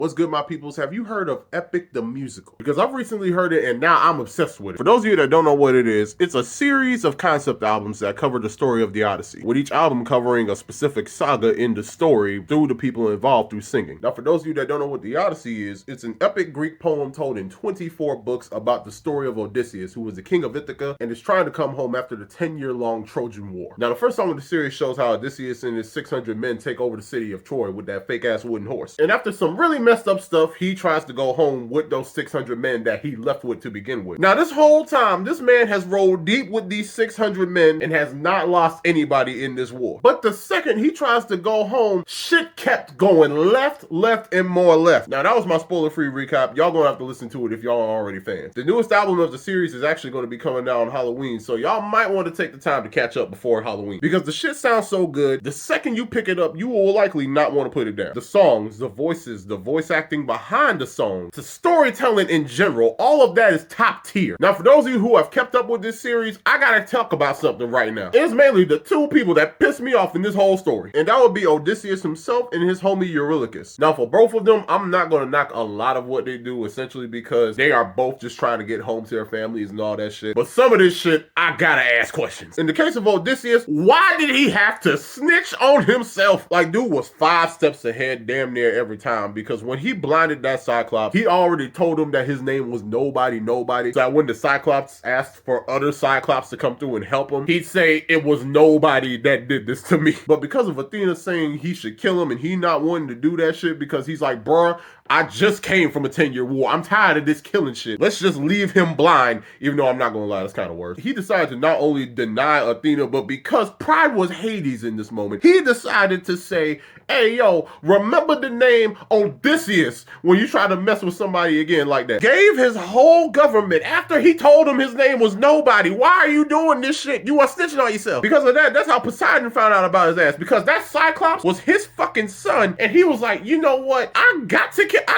What's good, my peoples? Have you heard of Epic the Musical? Because I've recently heard it and now I'm obsessed with it. For those of you that don't know what it is, it's a series of concept albums that cover the story of the Odyssey, with each album covering a specific saga in the story through the people involved through singing. Now, for those of you that don't know what the Odyssey is, it's an epic Greek poem told in 24 books about the story of Odysseus, who was the king of Ithaca and is trying to come home after the 10-year-long Trojan War. Now, the first song of the series shows how Odysseus and his 600 men take over the city of Troy with that fake-ass wooden horse. And after some really messed up stuff, he tries to go home with those 600 men that he left with to begin with. Now, this whole time, this man has rolled deep with these 600 men and has not lost anybody in this war. But the second he tries to go home, shit kept going left, and more left. Now, that was my spoiler-free recap. Y'all gonna have to listen to it if y'all are already fans. The newest album of the series is actually going to be coming out on Halloween, so y'all might want to take the time to catch up before Halloween, because the shit sounds so good, the second you pick it up, you will likely not want to put it down. The songs, the voices, the voice acting behind the songs, the storytelling in general, all of that is top tier. Now, for those of you who have kept up with this series, I gotta talk about something right now. It's mainly the two people that pissed me off in this whole story, and that would be Odysseus himself and his homie Eurylochus. Now, for both of them, I'm not gonna knock a lot of what they do, essentially because they are both just trying to get home to their families and all that shit. But some of this shit, I gotta ask questions. In the case of Odysseus, why did he have to snitch on himself? Like, dude was 5 steps ahead damn near every time, because when he blinded that Cyclops, he already told him that his name was nobody, so that when the Cyclops asked for other Cyclops to come through and help him, he'd say it was nobody that did this to me. But because of Athena saying he should kill him and he not wanting to do that shit because he's like, bruh, I just came from a 10-year war. I'm tired of this killing shit. Let's just leave him blind, even though I'm not gonna lie, that's kind of worse. He decided to not only deny Athena, but because pride was Hades in this moment, he decided to say, hey, yo, remember the name Odysseus when you try to mess with somebody again like that. Gave his whole government after he told him his name was nobody. Why are you doing this shit? You are snitching on yourself. Because of that, that's how Poseidon found out about his ass. Because that Cyclops was his fucking son, and he was like, you know what? I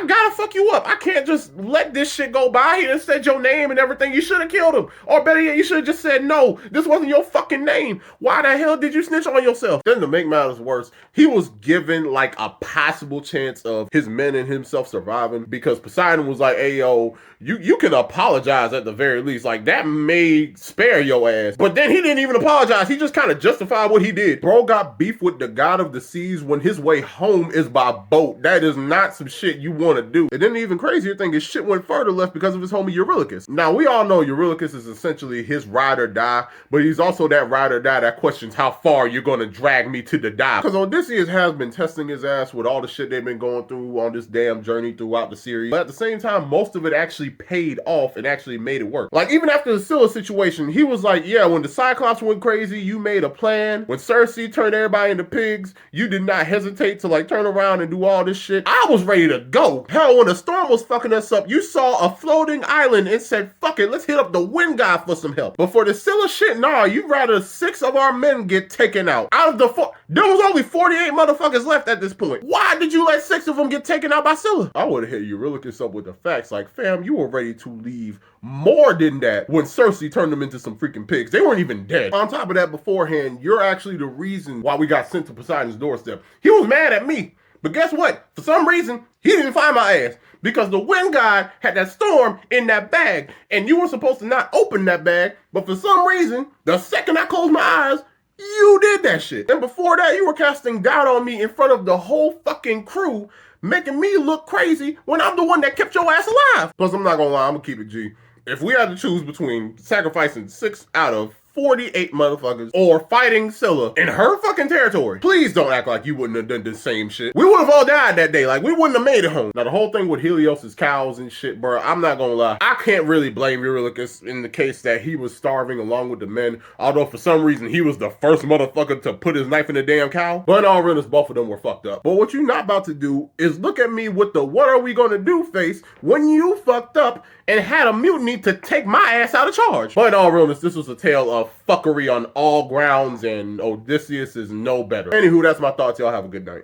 gotta fuck you up. I can't just let this shit go by. He done said your name and everything. You should have killed him. Or better yet, you should have just said, no, this wasn't your fucking name. Why the hell did you snitch on yourself? Then to make matters worse, he was given like a possible chance of his men and himself surviving, because Poseidon was like, hey, yo, you can apologize at the very least. Like, that may spare your ass. But then he didn't even apologize. He just kind of justified what he did. Bro got beef with the god of the seas when his way home is by boat. That is not some shit you want to do. And then the even crazier thing is shit went further left because of his homie Eurylochus. Now, we all know Eurylochus is essentially his ride or die, but he's also that ride or die that questions how far you're going to drag me to the die. Because Odysseus has been testing his ass with all the shit they've been going through on this damn journey throughout the series. But at the same time, most of it actually paid off and actually made it work. Like, even after the Scylla situation, he was like, yeah, when the Cyclops went crazy, you made a plan. When Circe turned everybody into pigs, you did not hesitate to like turn around and do all this shit. I was ready to go. Hell, when the storm was fucking us up, you saw a floating island and said, fuck it, let's hit up the wind god for some help. But for the Scylla shit, nah, you'd rather 6 of our men get taken out. Out of the 4, there was only 48 motherfuckers left at this point. Why did you let 6 of them get taken out by Scylla? I would have hit Eurylochus up with the facts, like, fam, you were ready to leave more than that when Circe turned them into some freaking pigs. They weren't even dead. On top of that, beforehand, you're actually the reason why we got sent to Poseidon's doorstep. He was mad at me. But guess what? For some reason, he didn't find my ass, because the wind god had that storm in that bag, and you were supposed to not open that bag, but for some reason, the second I closed my eyes, you did that shit. And before that, you were casting doubt on me in front of the whole fucking crew, making me look crazy when I'm the one that kept your ass alive. Plus, I'm not gonna lie, I'm gonna keep it G. If we had to choose between sacrificing 6 out of 48 motherfuckers or fighting Scylla in her fucking territory, please don't act like you wouldn't have done the same shit. We would have all died that day. Like, we wouldn't have made it home. Now, the whole thing with Helios's cows and shit, bro, I'm not gonna lie, I can't really blame Eurylochus in the case that he was starving along with the men, although for some reason he was the first motherfucker to put his knife in the damn cow. But in all realness, both of them were fucked up. But what you're not about to do is look at me with the what are we gonna do face when you fucked up and had a mutiny to take my ass out of charge. But in all realness, this was a tale of fuckery on all grounds, and Odysseus is no better. Anywho, that's my thoughts. Y'all have a good night.